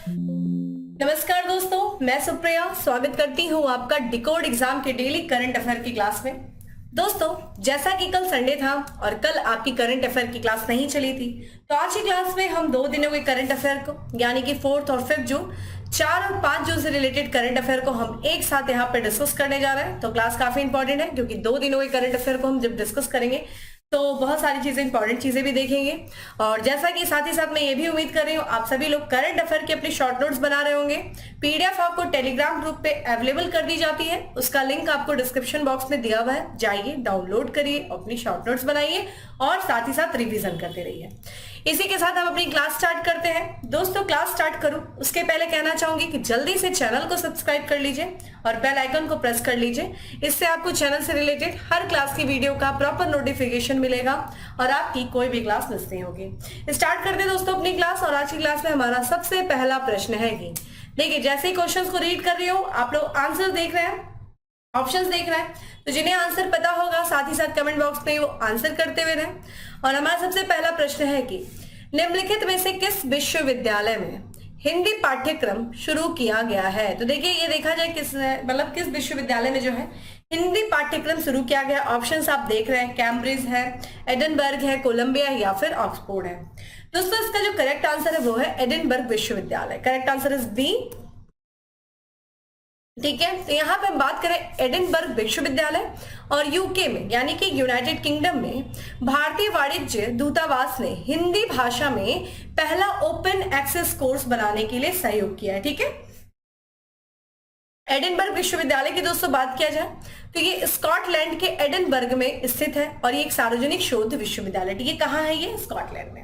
नमस्कार दोस्तों, मैं सुप्रिया स्वागत करती हूँ आपका डिकोड एग्जाम के डेली करंट अफेयर की क्लास में। दोस्तों, जैसा कि कल संडे था और कल आपकी करंट अफेयर की क्लास नहीं चली थी, तो आज की क्लास में हम 2 दिनों के करंट अफेयर को यानी कि 4th और 5th जून 4 और 5 जून से रिलेटेड करंट अफेयर को हम एक साथ यहाँ पे डिस्कस करने जा रहे हैं। तो क्लास काफी इंपॉर्टेंट है क्योंकि 2 दिनों के करंट अफेयर को हम जब डिस्कस करेंगे तो बहुत सारी चीजें इंपॉर्टेंट चीजें भी देखेंगे। और जैसा कि साथ ही साथ मैं ये भी उम्मीद कर रही हूँ आप सभी लोग करंट अफेयर के अपने शॉर्ट नोट्स बना रहे होंगे। पीडीएफ आपको टेलीग्राम ग्रुप पे अवेलेबल कर दी जाती है, उसका लिंक आपको डिस्क्रिप्शन बॉक्स में दिया हुआ है, जाइए डाउनलोड करिए, अपनी शॉर्ट नोट्स बनाइए और साथ ही साथ रिवीजन करते रहिए। इसी के साथ हम अपनी क्लास स्टार्ट करते हैं। दोस्तों, क्लास स्टार्ट करूं उसके पहले कहना चाहूंगी कि जल्दी से चैनल को सब्सक्राइब कर लीजिए और बेल आइकन को प्रेस कर लीजिए। इससे आपको चैनल से रिलेटेड हर क्लास की वीडियो का प्रॉपर नोटिफिकेशन मिलेगा और आपकी कोई भी क्लास मिस नहीं होगी। स्टार्ट करते हैं दोस्तों अपनी क्लास। और आज की क्लास में हमारा सबसे पहला प्रश्न है कि देखिए, जैसे ही क्वेश्चंस को रीड कर रही हो आप लोग आंसर देख रहे हैं, ऑप्शंस देख रहे हैं, तो जिन्हें आंसर पता होगा साथ ही साथ कमेंट बॉक्स में वो आंसर करते हुए रहें। और हमारा सबसे पहला प्रश्न है कि निम्नलिखित में से किस विश्वविद्यालय में हिंदी पाठ्यक्रम शुरू किया गया है। तो देखिए, ये देखा जाए किस विश्वविद्यालय में जो है हिंदी पाठ्यक्रम शुरू किया गया। ऑप्शंस आप देख रहे हैं, कैम्ब्रिज है, एडिनबर्ग है, कोलंबिया है या फिर ऑक्सफोर्ड है। दोस्तों, इसका जो करेक्ट आंसर है वो है एडिनबर्ग विश्वविद्यालय। Correct answer is B. ठीक है, तो यहाँ पे हम बात करें एडिनबर्ग विश्वविद्यालय और यूके में यानी कि यूनाइटेड किंगडम में भारतीय वाणिज्य दूतावास ने हिंदी भाषा में पहला ओपन एक्सेस कोर्स बनाने के लिए सहयोग किया है। ठीक है, एडिनबर्ग विश्वविद्यालय की दोस्तों बात किया जाए तो ये स्कॉटलैंड के एडिनबर्ग में स्थित है और ये एक सार्वजनिक शोध विश्वविद्यालय। ठीक है, कहाँ है ये? स्कॉटलैंड में।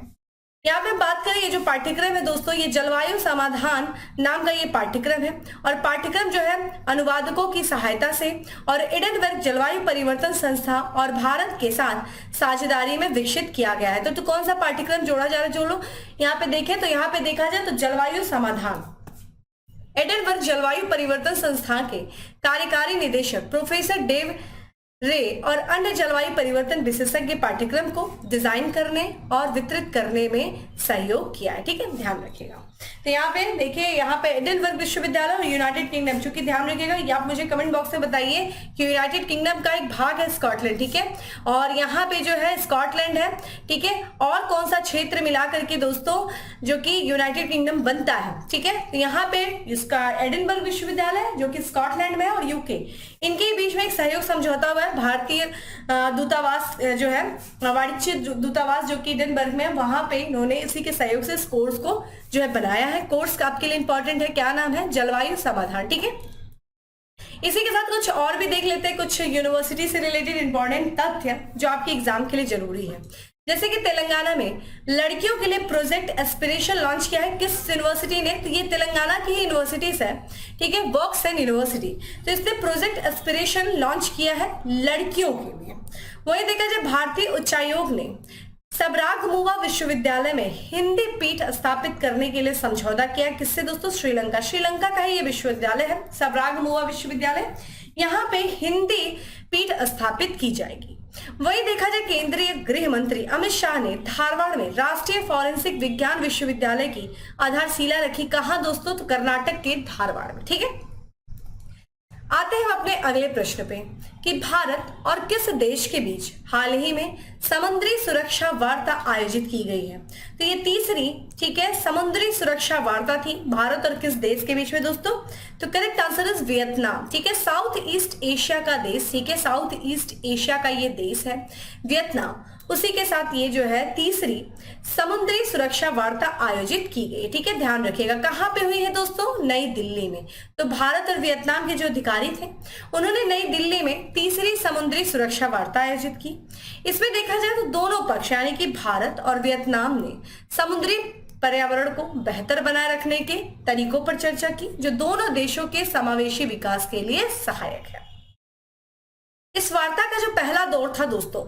यहाँ पे बात करें, ये जो पाठ्यक्रम है दोस्तों, ये जलवायु समाधान नाम का ये पाठ्यक्रम है और पाठ्यक्रम जो है अनुवादकों की सहायता से और एडिनबर्ग जलवायु परिवर्तन संस्था और भारत के साथ साझेदारी में विकसित किया गया है। तो कौन सा पाठ्यक्रम जोड़ा जा रहा है? जो लोग यहाँ पे देखें तो यहाँ पे देखा जाए तो जलवायु समाधान, एडिनबर्ग जलवायु परिवर्तन संस्थान के कार्यकारी निदेशक प्रोफेसर डेव रे और अन्य जलवायु परिवर्तन विशेषज्ञ पाठ्यक्रम को डिजाइन करने और वितरित करने में सहयोग किया है। ठीक है, ध्यान रखिएगा। तो यहाँ पे देखिए, यहाँ पे एडिनबर्ग विश्वविद्यालय और यूनाइटेड किंगडम, चूंकि ध्यान रखिएगा, ये आप मुझे कमेंट बॉक्स में बताइए कि यूनाइटेड किंगडम का एक भाग है स्कॉटलैंड। ठीक है, और यहाँ पे जो है स्कॉटलैंड है। ठीक है, और कौन सा क्षेत्र मिला करके दोस्तों जो कि यूनाइटेड किंगडम बनता है। ठीक है, तो यहाँ पे इसका एडिनबर्ग विश्वविद्यालय जो कि स्कॉटलैंड में है और यूके, इनके बीच में एक सहयोग समझौता हुआ है। भारतीय दूतावास जो है, वाणिज्य दूतावास जो कि एडिनबर्ग में, वहां पे इन्होंने इसी के सहयोग से इस कोर्स को जो है बनाया है। कोर्स का आपके लिए इंपॉर्टेंट है, क्या नाम है? जलवायु समाधान। ठीक है, इसी के साथ कुछ और भी देख लेते हैं, कुछ यूनिवर्सिटी से रिलेटेड इंपॉर्टेंट तथ्य जो आपके एग्जाम के लिए जरूरी है। जैसे कि तेलंगाना में लड़कियों के लिए प्रोजेक्ट एस्पिरेशन लॉन्च किया है किस यूनिवर्सिटी ने? तो ये तेलंगाना की ही यूनिवर्सिटीज है। ठीक है, वॉक्सएन यूनिवर्सिटी, तो इसने प्रोजेक्ट एस्पिरेशन लॉन्च किया है लड़कियों के लिए। वही देखा जाए, भारतीय उच्चायोग ने सबरागमुवा विश्वविद्यालय में हिंदी पीठ स्थापित करने के लिए समझौता किया। किससे दोस्तों? श्रीलंका। श्रीलंका का ही ये विश्वविद्यालय है, सबरागमुवा विश्वविद्यालय। यहाँ पे हिंदी पीठ स्थापित की जाएगी। वही देखा जाए, केंद्रीय गृह मंत्री अमित शाह ने धारवाड़ में राष्ट्रीय फॉरेंसिक विज्ञान विश्वविद्यालय की आधारशिला रखी। कहां दोस्तों? तो कर्नाटक के धारवाड़ में। ठीक है, आते हैं अपने अगले प्रश्न पे कि भारत और किस देश के बीच हाल ही में समुद्री सुरक्षा वार्ता आयोजित की गई है। तो ये तीसरी, ठीक है, समुद्री सुरक्षा वार्ता थी भारत और किस देश के बीच में दोस्तों? तो करेक्ट आंसर इज वियतनाम। ठीक है, साउथ ईस्ट एशिया का देश, ठीक है, साउथ ईस्ट एशिया का ये देश है वियतनाम। उसी के साथ ये जो है तीसरी समुद्री सुरक्षा वार्ता आयोजित की गई। ठीक है, ध्यान रखिएगा। कहां पे हुई है दोस्तों? नई दिल्ली में। तो भारत और वियतनाम के जो अधिकारी थे उन्होंने नई दिल्ली में तीसरी समुद्री सुरक्षा वार्ता आयोजित की। इसमें देखा जाए तो दोनों पक्ष यानी कि भारत और वियतनाम ने समुद्री पर्यावरण को बेहतर बनाए रखने के तरीकों पर चर्चा की, जो दोनों देशों के समावेशी विकास के लिए सहायक है। इस वार्ता का जो पहला दौर था दोस्तों,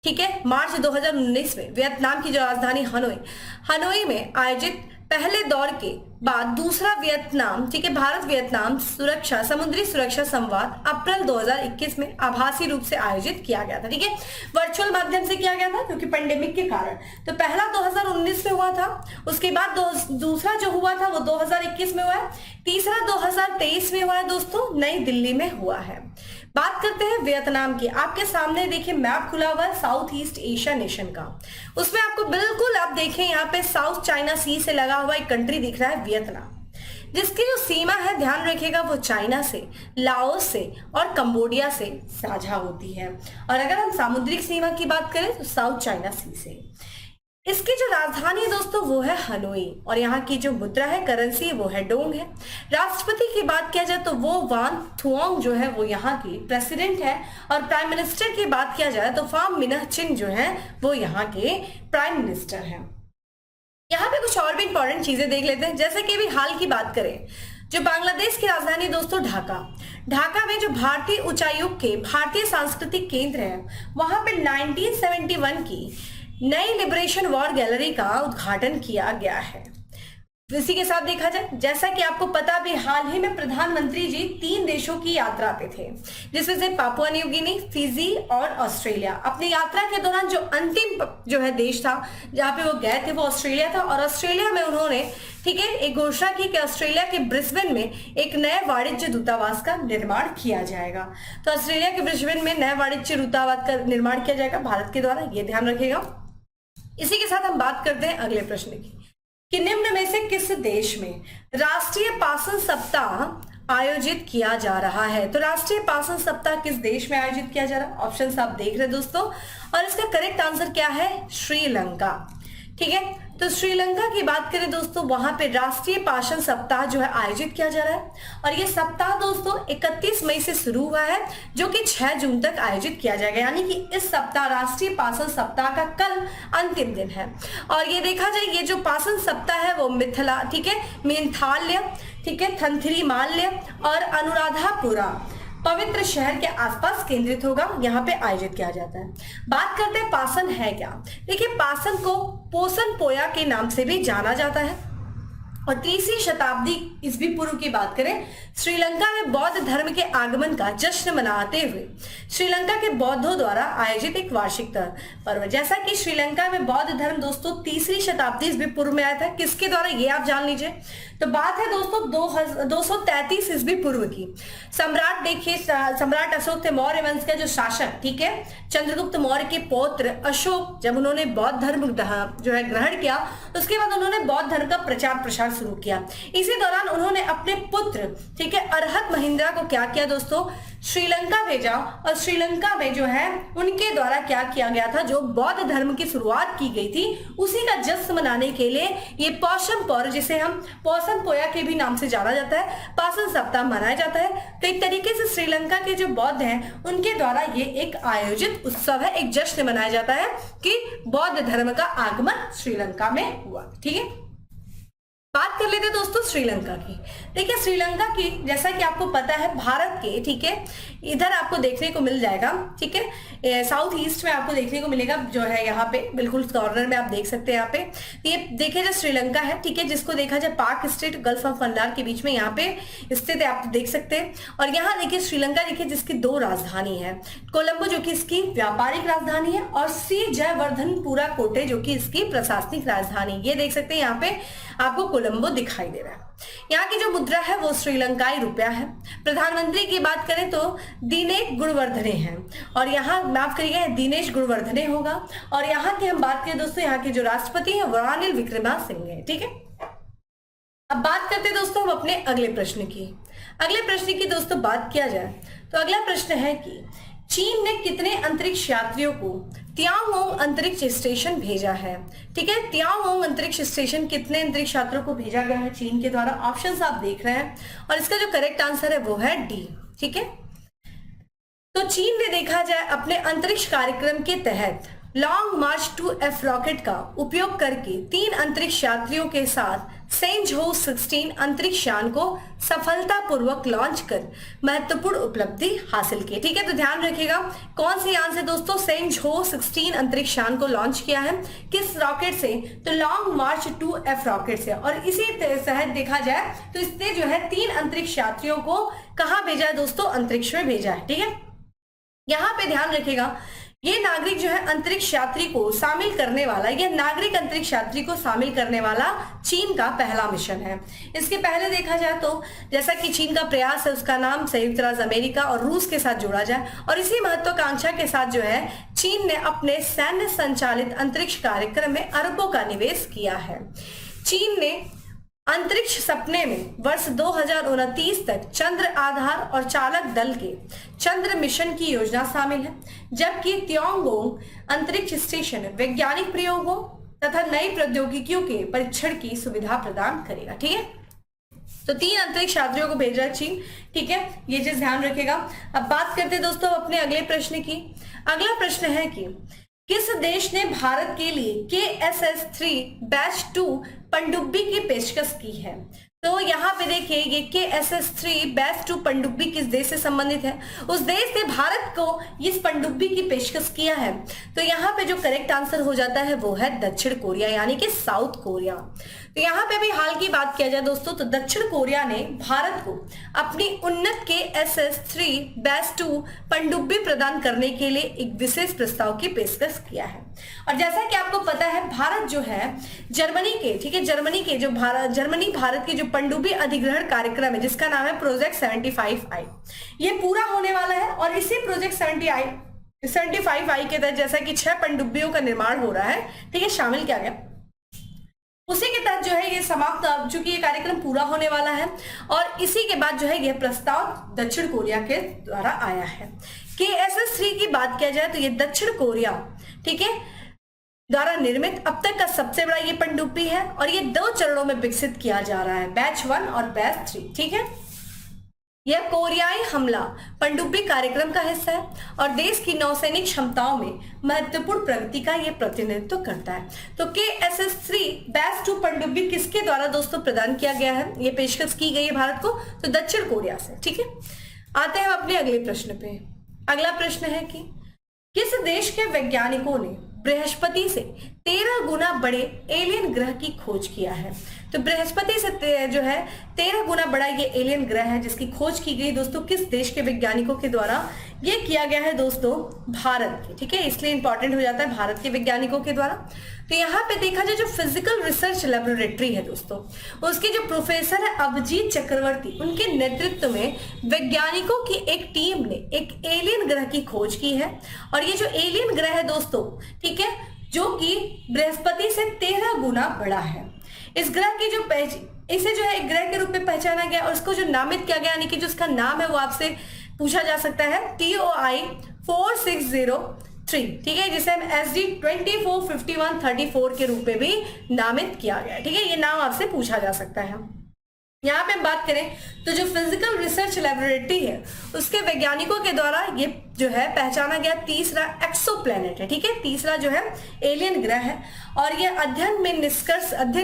ठीक है, मार्च 2019 में वियतनाम की जो राजधानी हनोई में आयोजित पहले दौर के बाद दूसरा वियतनाम, ठीक है, भारत वियतनाम सुरक्षा समुद्री सुरक्षा संवाद अप्रैल 2021 में आभासी रूप से आयोजित किया गया था, ठीक है, वर्चुअल माध्यम से किया गया था क्योंकि पेंडेमिक के कारण। तो पहला 2019 में हुआ था, उसके बाद दूसरा जो हुआ था वो 2021 में हुआ है, तीसरा 2023 में हुआ है दोस्तों, नई दिल्ली में हुआ है। बात करते हैं वियतनाम की। आपके सामने देखिए मैप खुला हुआ है साउथ ईस्ट एशिया नेशन का, उसमें आपको बिल्कुल आप देखें यहाँ पे साउथ चाइना सी से लगा हुआ एक कंट्री दिख रहा है वियतनाम, जिसकी जो सीमा है ध्यान रखिएगा वो चाइना से, लाओस से और कंबोडिया से साझा होती है। और अगर हम सामुद्रिक सीमा की बात करें तो साउथ चाइना सी से। इसकी जो राजधानी है दोस्तों वो है हनोई और यहाँ की जो मुद्रा है, करेंसी, वो है डोंग है। राष्ट्रपति की बात किया जाए तो वो वान थुओंग जो है वो यहाँ की प्रेसिडेंट है और प्राइम मिनिस्टर की बात किया जाए तो फाम मिन्ह चिन जो है वो यहाँ के प्राइम मिनिस्टर हैं। यहाँ पे कुछ और भी इंपॉर्टेंट चीजें देख लेते हैं, जैसे कि अभी हाल की बात करें, जो बांग्लादेश की राजधानी दोस्तों ढाका में जो भारतीय उच्चायोग के भारतीय सांस्कृतिक केंद्र है वहां पे 1971 की नई लिबरेशन वॉर गैलरी का उद्घाटन किया गया है। इसी के साथ देखा जाए, जैसा कि आपको पता भी, हाल ही में प्रधानमंत्री जी 3 देशों की यात्रा पे थे, जिसमें से पापुआ न्यू गिनी, फिजी और ऑस्ट्रेलिया। अपनी यात्रा के दौरान जो अंतिम जो है देश था जहां पे वो गए थे वो ऑस्ट्रेलिया था और ऑस्ट्रेलिया में उन्होंने, ठीक है, एक घोषणा की कि ऑस्ट्रेलिया के ब्रिस्बेन में एक नए वाणिज्य दूतावास का निर्माण किया जाएगा। तो ऑस्ट्रेलिया के ब्रिस्बेन में नए वाणिज्य दूतावास का निर्माण किया जाएगा भारत के द्वारा, ये ध्यान रखिएगा। इसी के साथ हम बात करते हैं अगले प्रश्न की कि निम्न में से किस देश में राष्ट्रीय पाषाण सप्ताह आयोजित किया जा रहा है। तो राष्ट्रीय पाषाण सप्ताह किस देश में आयोजित किया जा रहा है, ऑप्शंस आप देख रहे हैं दोस्तों, और इसका करेक्ट आंसर क्या है, श्रीलंका, ठीक है। तो श्रीलंका की बात करें दोस्तों, वहां पे राष्ट्रीय पाषाण सप्ताह जो है आयोजित किया जा रहा है और ये सप्ताह दोस्तों 31 मई से शुरू हुआ है जो कि 6 जून तक आयोजित किया जाएगा, यानी कि इस सप्ताह राष्ट्रीय पाषाण सप्ताह का कल अंतिम दिन है। और ये देखा जाए ये जो पाषाण सप्ताह है वो मिथिला, ठीक है, मेंथालय, ठीक है, थंथरी माल्य और अनुराधापुरा पवित्र शहर के आसपास केंद्रित होगा, यहाँ पे आयोजित किया जाता है। बात करते हैं पाषाण है क्या। देखिए पाषाण को पोषण पोया के नाम से भी जाना जाता है और 3वीं शताब्दी ईस्वी पूर्व की बात करें, श्रीलंका में बौद्ध धर्म के आगमन का जश्न मनाते हुए श्रीलंका के बौद्धों द्वारा आयोजित एक वार्षिक पर्व। जैसा कि श्रीलंका में बौद्ध धर्म दोस्तों 3वीं शताब्दी ईस्वी पूर्व में आया था, किसके द्वारा ये आप जान लीजिए। तो बात है दोस्तों 233 ईस्वी पूर्व की। सम्राट देखिए, सम्राट अशोक थे मौर्य वंश के जो शासक, ठीक है, चंद्रगुप्त मौर्य के पौत्र अशोक, जब उन्होंने बौद्ध धर्म जो है ग्रहण किया उसके बाद उन्होंने बौद्ध धर्म का प्रचार प्रसार शुरू किया। इसी दौरान उन्होंने अपने पुत्र, ठीक है, अर्हत महिंद्रा को क्या किया दोस्तों, श्रीलंका भेजा और श्रीलंका में जो है उनके द्वारा क्या किया गया था, जो बौद्ध धर्म की शुरुआत की गई थी उसी का जश्न मनाने के लिए ये पौषम पर्व, जिसे हम पोषण पोया के भी नाम से जाना जाता है, पाषाण सप्ताह मनाया जाता है। तो एक तरीके से श्रीलंका के जो बौद्ध हैं उनके द्वारा ये एक आयोजित उत्सव है, एक जश्न मनाया जाता है कि बौद्ध धर्म का आगमन श्रीलंका में हुआ, ठीक है। बात कर लेते हैं दोस्तों श्रीलंका की। देखिए श्रीलंका की, जैसा कि आपको पता है भारत के, ठीक है, इधर आपको देखने को मिल जाएगा, ठीक है, साउथ ईस्ट में आपको देखने को मिलेगा जो है यहाँ पे बिल्कुल कॉर्नर में आप देख सकते हैं। यहाँ पे ये देखिए जो श्रीलंका है, ठीक है, जिसको देखा जाए पाक स्टेट गल्फ ऑफ मन्नार के बीच में यहाँ पे स्थित है, आप देख सकते हैं। और यहाँ देखिए श्रीलंका देखिए जिसकी 2 राजधानी है, कोलंबो जो कि इसकी व्यापारिक राजधानी है और श्री जयवर्धनपुरा कोटे जो कि इसकी प्रशासनिक राजधानी। ये देख सकते हैं यहाँ पे आपको कोलंबो दिखाई दे रहा है। यहाँ की जो मुद्रा है वो श्रीलंकाई रुपया है। प्रधानमंत्री की बात करें तो दिनेश गुणवर्धने हैं और यहाँ माफ करिएगा दिनेश गुणवर्धने होगा। और यहाँ की हम बात करें दोस्तों, यहाँ के जो राष्ट्रपति हैं वो रानिल विक्रमासिंघे है, ठीक है। अब बात करते हैं दोस्तों हम अपने अगले प्रश्न की। अगले प्रश्न की दोस्तों बात किया जाए तो अगला प्रश्न है कि चीन ने कितने अंतरिक्ष यात्रियों को तियांगोंग अंतरिक्ष स्टेशन भेजा है, ठीक है। तियांगोंग अंतरिक्ष स्टेशन कितने अंतरिक्ष यात्रियों को भेजा गया है चीन के द्वारा, ऑप्शंस आप देख रहे हैं और इसका जो करेक्ट आंसर है वो है डी, ठीक है। तो चीन ने देखा जाए अपने अंतरिक्ष कार्यक्रम के तहत लॉन्ग मार्च 2F रॉकेट का उपयोग करके 3 अंतरिक्ष यात्रियों के साथ सेंजो 16 अंतरिक्ष यान को सफलतापूर्वक लॉन्च कर महत्वपूर्ण उपलब्धि हासिल की। ठीक है, तो ध्यान रखिएगा कौन सी यान से दोस्तों सेंजो 16 अंतरिक्ष यान को लॉन्च किया है, किस रॉकेट से, तो लॉन्ग मार्च 2F रॉकेट से। और इसी तहत देखा जाए तो इसने जो है 3 अंतरिक्ष यात्रियों को कहां भेजा है दोस्तों, अंतरिक्ष में भेजा है। ठीक है, यहां पे ध्यान रखिएगा ये नागरिक जो है अंतरिक्ष यात्री को शामिल करने वाला, यह नागरिक अंतरिक्ष यात्री को शामिल करने वाला चीन का पहला मिशन है। इसके पहले देखा जाए तो जैसा कि चीन का प्रयास है उसका नाम संयुक्त राज्य अमेरिका और रूस के साथ जोड़ा जाए, और इसी महत्वाकांक्षा के साथ जो है चीन ने अपने सैन्य संचालित अंतरिक्ष कार्यक्रम में अरबों का निवेश किया है। चीन ने अंतरिक्ष सपने में वर्ष 2029 तक चंद्र आधार और चालक दल के चंद्र मिशन की योजना शामिल है, जबकि त्योंगोंग अंतरिक्ष स्टेशन वैज्ञानिक प्रयोगों तथा नई प्रौद्योगिकियों के परीक्षण की सुविधा प्रदान करेगा। ठीक है, तो 3 अंतरिक्ष यात्रियों को भेज रहा है चीन। ठीक है, ये चीज ध्यान रखेगा। अब बात करते हैं दोस्तों अपने अगले प्रश्न की। अगला प्रश्न है कि किस देश ने भारत के लिए KSS-3 बैच 2 पनडुब्बी की पेशकश की है? तो यहाँ पे देखिए ये KSS-3 बैच 2 पनडुब्बी किस देश से संबंधित है, उस देश ने भारत को इस पनडुब्बी की पेशकश किया है। तो यहाँ पे जो करेक्ट आंसर हो जाता है वो है दक्षिण कोरिया, यानी कि साउथ कोरिया। तो यहाँ पे भी हाल की बात किया जाए दोस्तों तो दक्षिण कोरिया ने भारत को अपनी उन्नत KSS-3 बैच 2 पनडुब्बी प्रदान करने के लिए एक विशेष प्रस्ताव की पेशकश किया है। और जैसा कि आपको पता है भारत जो है जर्मनी के, ठीक है, जर्मनी भारत की जो पनडुब्बी अधिग्रहण कार्यक्रम है जिसका नाम है प्रोजेक्ट 75I, ये पूरा होने वाला है। और इसी प्रोजेक्ट 75I के तहत जैसा कि 6 पनडुब्बियों का निर्माण हो रहा है, ठीक है, शामिल किया गया, उसी के तहत जो है ये समाप्त, अब चूंकि ये कार्यक्रम पूरा होने वाला है और इसी के बाद जो है यह प्रस्ताव दक्षिण कोरिया के द्वारा आया है। KSS-3 की बात किया जाए तो ये दक्षिण कोरिया, ठीक है, द्वारा निर्मित अब तक का सबसे बड़ा ये पनडुब्बी है और ये 2 चरणों में विकसित किया जा रहा है, बैच 1 और बैच 3। ठीक है, यह कोरियाई हमला पनडुब्बी कार्यक्रम का हिस्सा है और देश की नौसैनिक क्षमताओं में महत्वपूर्ण प्रगति का यह प्रतिनिधित्व करता है। तो KSS-3 बैच 2 पनडुब्बी किसके द्वारा दोस्तों प्रदान किया गया है, ये पेशकश की गई है भारत को, तो दक्षिण कोरिया से। ठीक है, आते हैं अपने अगले प्रश्न पे। अगला प्रश्न है कि किस देश के वैज्ञानिकों ने बृहस्पति से 13 गुना बड़े एलियन ग्रह की खोज किया है? तो बृहस्पति से जो है 13 गुना बड़ा ये एलियन ग्रह है जिसकी खोज की गई दोस्तों किस देश के वैज्ञानिकों के द्वारा, ये किया गया है दोस्तों भारत के। ठीक है, इसलिए इंपॉर्टेंट हो जाता है भारत के वैज्ञानिकों के द्वारा। तो यहाँ पे देखा जाए जो फिजिकल रिसर्च लेबोरेटरी है दोस्तों, उसके जो प्रोफेसर है अभिजीत चक्रवर्ती, उनके नेतृत्व में वैज्ञानिकों की एक टीम ने एक एलियन ग्रह की खोज की है। और ये जो एलियन ग्रह है दोस्तों, ठीक है, जो कि बृहस्पति से 13 गुना बड़ा है। इस ग्रह की जो इसे जो है एक ग्रह के रूप में पहचाना गया और उसको जो नामित किया गया, यानी कि जो उसका नाम है वो आपसे पूछा जा सकता है TOI 4603, ठीक है, जिसे हम SD 245134 के रूप में भी नामित किया गया। ठीक है, ये नाम आपसे पूछा जा सकता है। यहाँ पे बात करें तो जो फिजिकल रिसर्च लेबोरेटरी है उसके वैज्ञानिकों के द्वारा ये जो है पहचाना गया तीसरा एक्सोप्लैनेट है। ठीक है, तीसरा जो है एलियन ग्रह है और ये अध्ययन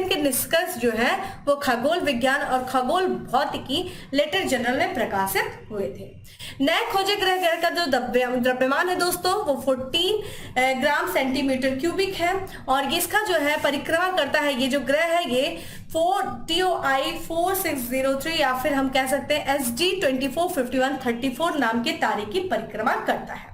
के निष्कर्ष जो है वो खगोल विज्ञान और खगोल भौतिकी लेटर जर्नल में प्रकाशित हुए थे। नए खोजे ग्रह का जो द्रव्यमान है दोस्तों वो 14 ग्राम सेंटीमीटर क्यूबिक है और इसका जो है परिक्रमा करता है, ये जो ग्रह है ये TOI 4603 या फिर हम कह सकते हैं SD 245134 नाम के तारे की परिक्रमा करता है।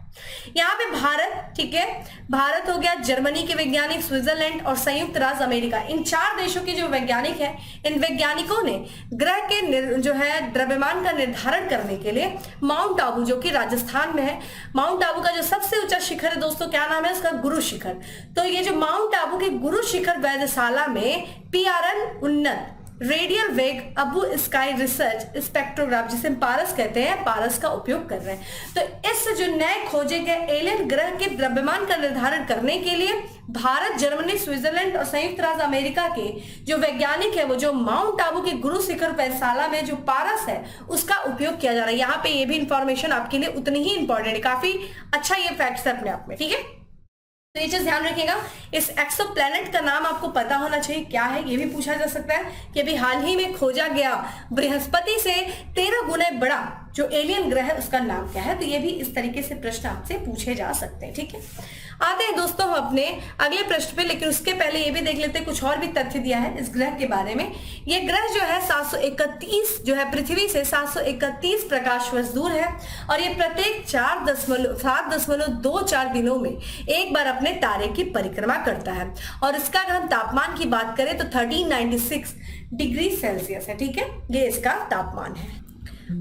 यहाँ पे भारत, ठीक है, भारत हो गया, जर्मनी के वैज्ञानिक, स्विट्जरलैंड और संयुक्त राज्य अमेरिका, इन 4 देशों के जो वैज्ञानिक हैं, इन वैज्ञानिकों ने ग्रह के जो है द्रव्यमान का निर्धारण करने के लिए माउंट आबू जो कि राजस्थान में है, माउंट आबू का जो सबसे ऊंचा शिखर है दोस्तों, क्या नाम है उसका, गुरु शिखर। तो ये जो माउंट आबू के गुरु शिखर वेधशाला में PRN उन्नत रेडियल वेग अबू स्काई रिसर्च स्पेक्ट्रोग्राफ, जिसे पारस कहते हैं, पारस का उपयोग कर रहे हैं। तो इस जो नए खोजे गए एलियन ग्रह के द्रव्यमान का निर्धारण करने के लिए भारत, जर्मनी, स्विट्जरलैंड और संयुक्त राज्य अमेरिका के जो वैज्ञानिक है वो जो माउंट आबू के गुरु शिखर वेधशाला में जो पारस है उसका उपयोग किया जा रहा है। यहाँ पे ये भी इंफॉर्मेशन आपके लिए उतनी ही इंपॉर्टेंट है, काफी अच्छा ये फैक्ट है अपने आप में। ठीक है, तो ये चीज ध्यान रखिएगा। इस एक्सोप्लैनेट का नाम आपको पता होना चाहिए क्या है, ये भी पूछा जा सकता है कि अभी हाल ही में खोजा गया बृहस्पति से 13 गुना बड़ा जो एलियन ग्रह है उसका नाम क्या है। तो ये भी इस तरीके से प्रश्न आपसे पूछे जा सकते हैं। ठीक है, आते हैं दोस्तों हम अपने अगले प्रश्न पे, लेकिन उसके पहले ये भी देख लेते हैं कुछ और भी तथ्य दिया है इस ग्रह के बारे में। ये ग्रह जो है 731 जो है पृथ्वी से 731 प्रकाश वर्ष दूर है और ये प्रत्येक 7.24 दिनों में एक बार अपने तारे की परिक्रमा करता है और इसका अगर हम तापमान की बात करें तो 1396 डिग्री सेल्सियस है। ठीक है, ये इसका तापमान है।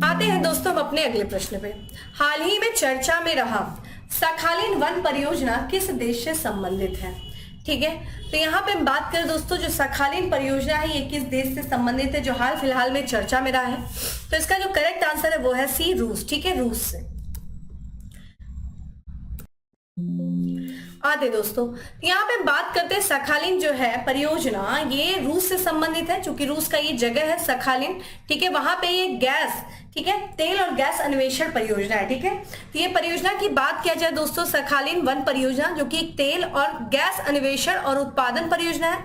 आते हैं दोस्तों हम अपने अगले प्रश्न पे। हाल ही में चर्चा में रहा सखालिन वन परियोजना किस देश से संबंधित है। ठीक है, तो यहाँ पे हम बात करें दोस्तों जो सखालिन परियोजना है ये किस देश से संबंधित है जो हाल फिलहाल में चर्चा में रहा है। तो इसका जो करेक्ट आंसर है वो है सी, रूस। ठीक है, रूस से। आते दोस्तों यहाँ पे बात करते हैं सखालिन जो है परियोजना ये रूस से संबंधित है, चूंकि रूस का ये जगह है सखालिन। ठीक है, वहां पे ये गैस, ठीक है, तेल और गैस अन्वेषण परियोजना है। ठीक है, तो ये परियोजना की बात किया जाए दोस्तों सखालिन वन परियोजना जो कि एक तेल और गैस अन्वेषण और उत्पादन परियोजना है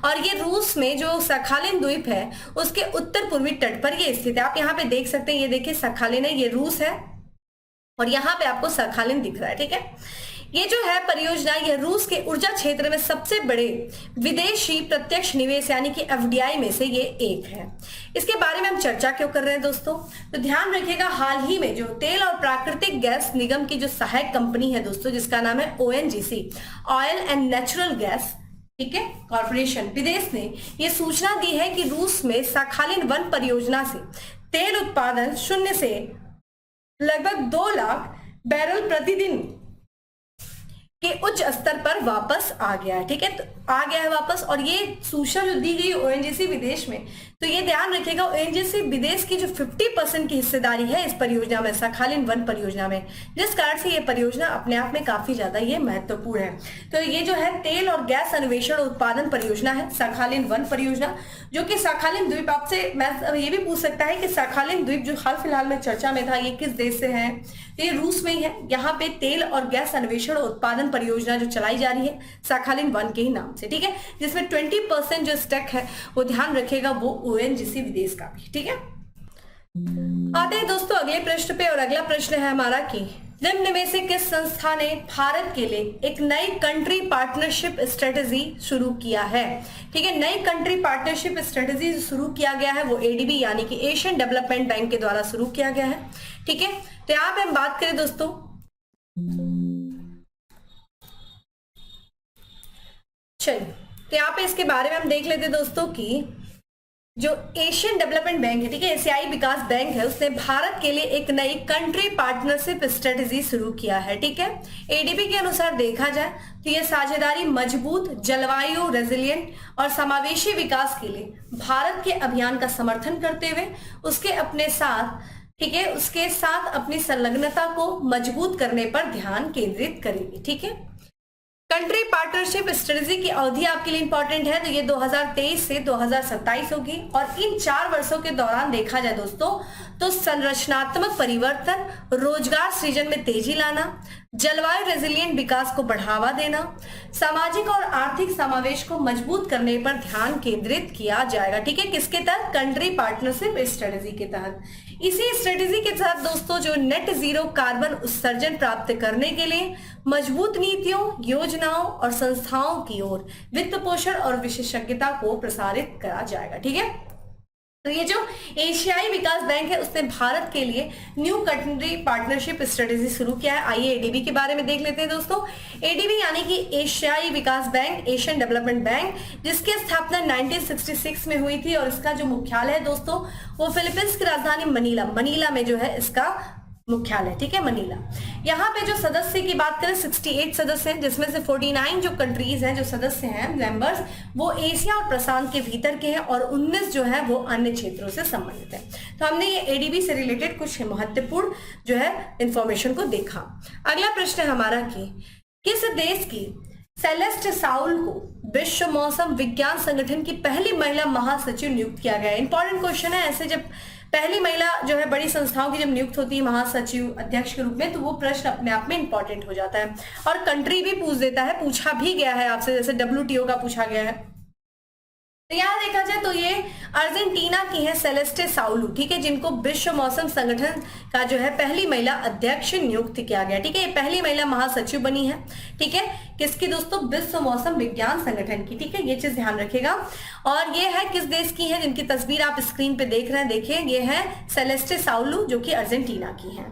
और ये रूस में जो सखालिन द्वीप है उसके उत्तर पूर्वी तट पर ये स्थित है। आप यहाँ पे देख सकते हैं, ये देखिए सखालिन है, ये रूस है और यहाँ पे आपको सखालिन दिख रहा है। ठीक है, ये जो है परियोजना ये रूस के ऊर्जा क्षेत्र में सबसे बड़े विदेशी प्रत्यक्ष निवेश यानी कि एफडीआई में से ये एक है। इसके बारे में हम चर्चा क्यों कर रहे हैं दोस्तों, तो ध्यान रखिएगा हाल ही में जो तेल और प्राकृतिक गैस निगम की जो सहायक कंपनी है दोस्तों जिसका नाम है ONGC, oil and natural gas, ठीक है, कॉर्पोरेशन, विदेश ने ये सूचना दी है कि रूस में सखालिन वन परियोजना से तेल उत्पादन शून्य से लगभग 2 लाख बैरल प्रतिदिन के उच्च स्तर पर वापस आ गया है। ठीक है, तो आ गया है वापस और ये सूचना जो दी गई ONGC विदेश में, तो ये ध्यान रखिएगा ONGC विदेश की जो 50% की हिस्सेदारी है इस परियोजना में, सखालिन वन परियोजना में, जिस कारण से ये परियोजना अपने आप में काफी ज्यादा ये महत्वपूर्ण है। तो ये जो है तेल और गैस अन्वेषण उत्पादन परियोजना है सखालिन वन परियोजना, जो कि सखालिन द्वीप, आपसे मैं ये भी पूछ सकता है कि सखालिन द्वीप जो हाल फिलहाल में चर्चा में था ये किस देश से है, तो ये रूस में ही है। यहाँ पे तेल और गैस अन्वेषण उत्पादन परियोजना जो चलाई जा रही है सखालिन वन के ही नाम से। ठीक है, जिसमें 20% जो स्टेक है वो ध्यान रखिएगा वो ONGC विदेश का भी। ठीक है, आते हैं दोस्तों अगले प्रश्न पे और अगला प्रश्न है हमारा कि निम्न में से किस संस्था ने भारत के लिए एक नई कंट्री पार्टनरशिप स्ट्रेटेजी शुरू किया है। ठीक है, नई कंट्री पार्टनरशिप स्ट्रेटेजी शुरू किया गया है वो ADB यानी कि एशियन डेवलपमेंट बैंक के द्वारा शुरू किया गया है। ठीक है, तो यहाँ पे हम बात करें दोस्तों चलिए, तो यहाँ पे इसके बारे में हम देख लेते हैं दोस्तों कि जो एशियन डेवलपमेंट बैंक है, ठीक है, एशियाई विकास बैंक है, उसने भारत के लिए एक नई कंट्री पार्टनरशिप स्ट्रेटेजी शुरू किया है। ठीक है, ADB के अनुसार देखा जाए तो यह साझेदारी मजबूत, जलवायु रेजिलिएंट और समावेशी विकास के लिए भारत के अभियान का समर्थन करते हुए उसके अपने साथ, ठीक है, उसके साथ अपनी संलग्नता को मजबूत करने पर ध्यान केंद्रित करेगी। ठीक है, कंट्री पार्टनरशिप स्ट्रेटेजी की अवधि आपके लिए इंपॉर्टेंट है, तो ये 2023 से 2027 होगी और इन 4 वर्षों के दौरान देखा जाए दोस्तों तो संरचनात्मक परिवर्तन, रोजगार सृजन में तेजी लाना, जलवायु रेजिलिएंट विकास को बढ़ावा देना, सामाजिक और आर्थिक समावेश को मजबूत करने पर ध्यान केंद्रित किया जाएगा। ठीक है, किसके तहत, कंट्री पार्टनरशिप स्ट्रेटेजी के तहत। इसी स्ट्रेटेजी के तहत दोस्तों जो नेट जीरो कार्बन उत्सर्जन प्राप्त करने के लिए मजबूत नीतियों, योजनाओं और संस्थाओं की ओर वित्त पोषण और विशेषज्ञता को प्रसारित करा जाएगा। ठीक है, तो ये जो एशियाई विकास बैंक है उसने भारत के लिए न्यू कंट्री पार्टनरशिप स्ट्रेटेजी शुरू किया है। आइए ADB के बारे में देख लेते हैं दोस्तों। ADB यानी कि एशियाई विकास बैंक, एशियन डेवलपमेंट बैंक, जिसकी स्थापना 1966 में हुई थी और इसका जो मुख्यालय है दोस्तों वो फिलीपींस की राजधानी मनीला में जो है इसका मुख्यालय। ठीक है, मनीला। यहाँ पे जो सदस्य की बात करें 68 सदस्य हैं, जिसमें से 49 जो कंट्रीज हैं, जो सदस्य हैं मेंबर्स, वो एशिया और प्रशांत के भीतर के हैं और 19 जो है वो अन्य क्षेत्रों से संबंधित है। तो हमने ये ADB से रिलेटेड कुछ महत्वपूर्ण जो है इंफॉर्मेशन को देखा। अगला प्रश्न है हमारा कि किस देश की सेलेस्ट साउल को विश्व मौसम विज्ञान संगठन की पहली महिला महासचिव नियुक्त किया गया है। इंपॉर्टेंट क्वेश्चन है, ऐसे जब पहली महिला जो है बड़ी संस्थाओं की जब नियुक्त होती है महासचिव अध्यक्ष के रूप में, तो वो प्रश्न अपने आप में इंपॉर्टेंट हो जाता है और कंट्री भी पूछ देता है, पूछा भी गया है आपसे, जैसे WTO का पूछा गया है। तो यहाँ देखा जाए तो ये अर्जेंटीना की है सेलेस्टे साउलू, ठीक है, जिनको विश्व मौसम संगठन का जो है पहली महिला अध्यक्ष नियुक्त किया गया, ठीक है, ये पहली महिला महासचिव बनी है, ठीक है, किसकी दोस्तों, विश्व मौसम विज्ञान संगठन की, ठीक है, ये चीज ध्यान रखिएगा। और ये है किस देश की है, जिनकी तस्वीर आप स्क्रीन पे देख रहे हैं, देखिए ये है सेलेस्टे साउलू जो कि अर्जेंटीना की है।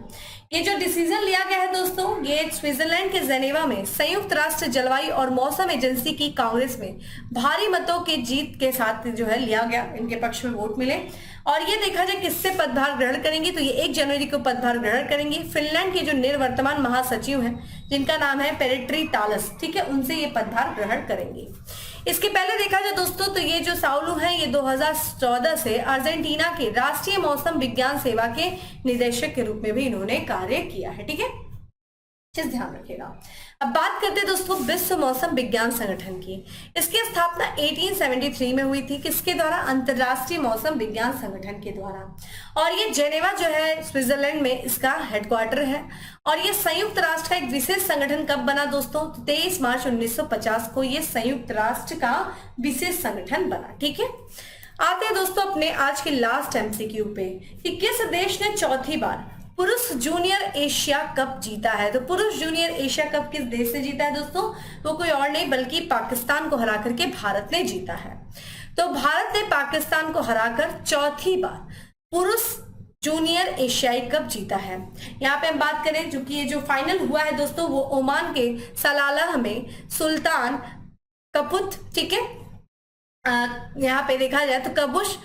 ये जो डिसीजन लिया गया है दोस्तों, ये स्विट्जरलैंड के जेनेवा में संयुक्त राष्ट्र जलवायु और मौसम एजेंसी की कांग्रेस में भारी मतों के जीत के साथ जो है लिया गया, इनके पक्ष में वोट मिले। और ये देखा जाए किससे पदभार ग्रहण करेंगी, तो ये 1 जनवरी को पदभार ग्रहण करेंगी फिनलैंड के जो निवर्तमान महासचिव हैं, जिनका नाम है पेरेट्री टालस, ठीक है, उनसे ये पदभार ग्रहण करेंगी। इसके पहले देखा जाए दोस्तों तो ये जो साउलू है ये 2014 से अर्जेंटीना के राष्ट्रीय मौसम विज्ञान सेवा के निदेशक के रूप में भी इन्होंने कार्य किया है, ठीक है, चीज ध्यान रखिएगा। अब बात करते हैं दोस्तों विश्व मौसम विज्ञान संगठन की। इसकी स्थापना 1873 में हुई थी, किसके द्वारा, अंतरराष्ट्रीय मौसम विज्ञान संगठन के द्वारा। और ये जेनेवा जो है स्विट्जरलैंड में इसका हेडक्वार्टर है। और ये संयुक्त राष्ट्र का एक विशेष संगठन कब बना दोस्तों, 23 मार्च 1950 को ये संयुक्त राष्ट्र का विशेष संगठन बना, ठीक है। आते हैं दोस्तों अपने आज के लास्ट MCQ पे कि किस देश ने चौथी बार पुरुष जूनियर एशिया कप जीता है। तो पुरुष जूनियर एशिया कप किस देश से जीता है दोस्तों, वो कोई और नहीं बल्कि पाकिस्तान को हरा करके भारत ने जीता है। तो भारत ने पाकिस्तान को हराकर चौथी बार पुरुष जूनियर एशियाई कप जीता है। यहाँ पे हम बात करें जो कि ये जो फाइनल हुआ है दोस्तों, वो ओमान के सलालाह में सुल्तान कपूत, ठीक है, यहाँ पे देखा जाए तो कबुश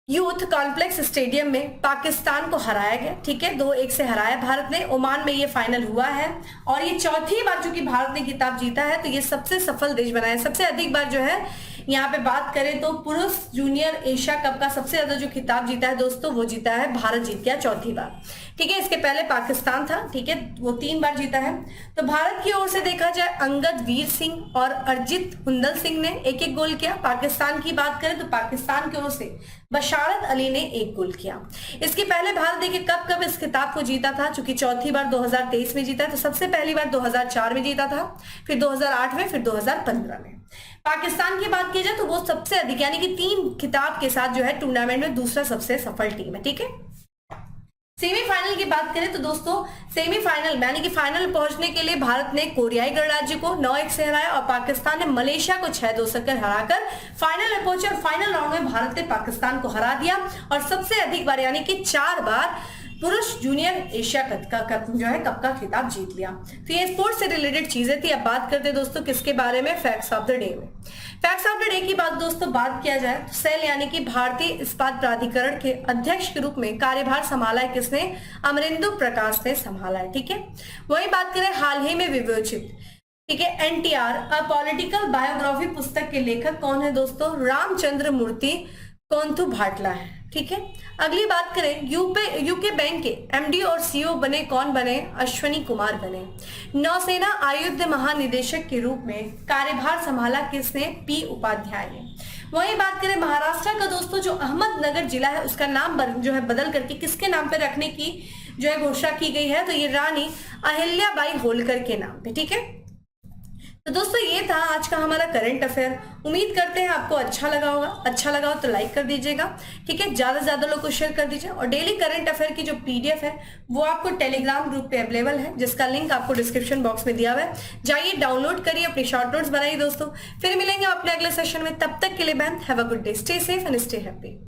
यूथ कॉम्प्लेक्स स्टेडियम में पाकिस्तान को हराया गया, ठीक है, 2-1 से हराया भारत ने। ओमान में ये फाइनल हुआ है और ये चौथी बार चूंकि भारत ने खिताब जीता है तो ये सबसे सफल देश बना है। सबसे अधिक बार जो है यहाँ पे बात करें तो पुरुष जूनियर एशिया कप का सबसे ज्यादा जो खिताब जीता है दोस्तों, वो जीता है भारत, जीत गया चौथी बार, ठीक है। इसके पहले पाकिस्तान था, ठीक है, वो 3 बार जीता है। तो भारत की ओर से देखा जाए अंगद वीर सिंह और अरजित हुंदल सिंह ने 1-1 गोल किया। पाकिस्तान की बात करें तो पाकिस्तान की ओर से बशारत अली ने 1 गोल किया। इसके पहले भारत देखिए कब इस खिताब को जीता था, चूंकि चौथी बार 2023 में जीता है, तो सबसे पहली बार 2004 में जीता था, फिर 2008 में, फिर 2015 में। पाकिस्तान की बात की जाए तो वो सबसे अधिक यानी कि 3 खिताब के साथ जो है टूर्नामेंट में दूसरा सबसे सफल टीम है, ठीक है। सेमीफाइनल की बात करें तो दोस्तों सेमीफाइनल यानी कि फाइनल पहुंचने के लिए भारत ने कोरियाई गणराज्य को 9-1 से हराया और पाकिस्तान ने मलेशिया को 6-2 से हराकर फाइनल में पहुंचे। और फाइनल राउंड में भारत ने पाकिस्तान को हरा दिया और सबसे अधिक बार यानी कि 4 बार पुरुष जूनियर एशिया कप जो है कप का खिताब जीत लिया। तो ये स्पोर्ट्स से रिलेटेड चीजें थी। अब बात करते हैं दोस्तों किसके बारे में, फैक्ट्स ऑफ द डे में। फैक्ट्स ऑफ द डे की बात दोस्तों बात किया जाए तो सेल यानी कि भारतीय इस्पात प्राधिकरण के अध्यक्ष के रूप में कार्यभार संभाला है किसने, अमरिंदु प्रकाश ने संभाला है, ठीक है। वही बात करें हाल ही में विवेचित, ठीक है, NTR अ पॉलिटिकल बायोग्राफी पुस्तक के लेखक कौन है दोस्तों, रामचंद्र मूर्ति कोंथु भाटला है, ठीक है। अगली बात करें यूके बैंक के MD और CEO बने कौन बने, अश्वनी कुमार बने। नौसेना आयुध महानिदेशक के रूप में कार्यभार संभाला किसने, P उपाध्याय ने। वही बात करें महाराष्ट्र का दोस्तों जो अहमदनगर जिला है उसका नाम जो है बदल करके किसके नाम पे रखने की जो है घोषणा की गई है, तो ये रानी अहिल्याबाई होलकर के नाम पे, ठीक है। तो दोस्तों ये था आज का हमारा करंट अफेयर। उम्मीद करते हैं आपको अच्छा लगा होगा। अच्छा लगा हो तो लाइक कर दीजिएगा, ठीक है, ज्यादा से ज्यादा लोग को शेयर कर दीजिए। और डेली करंट अफेयर की जो PDF है वो आपको टेलीग्राम ग्रुप पे अवेलेबल है, जिसका लिंक आपको डिस्क्रिप्शन बॉक्स में दिया हुआ है, जाइए डाउनलोड करिए, अपनी शॉर्ट नोट्स बनाइए दोस्तों। फिर मिलेंगे अपने अगले सेशन में, तब तक के लिए ma'am have a good day, stay safe and stay happy.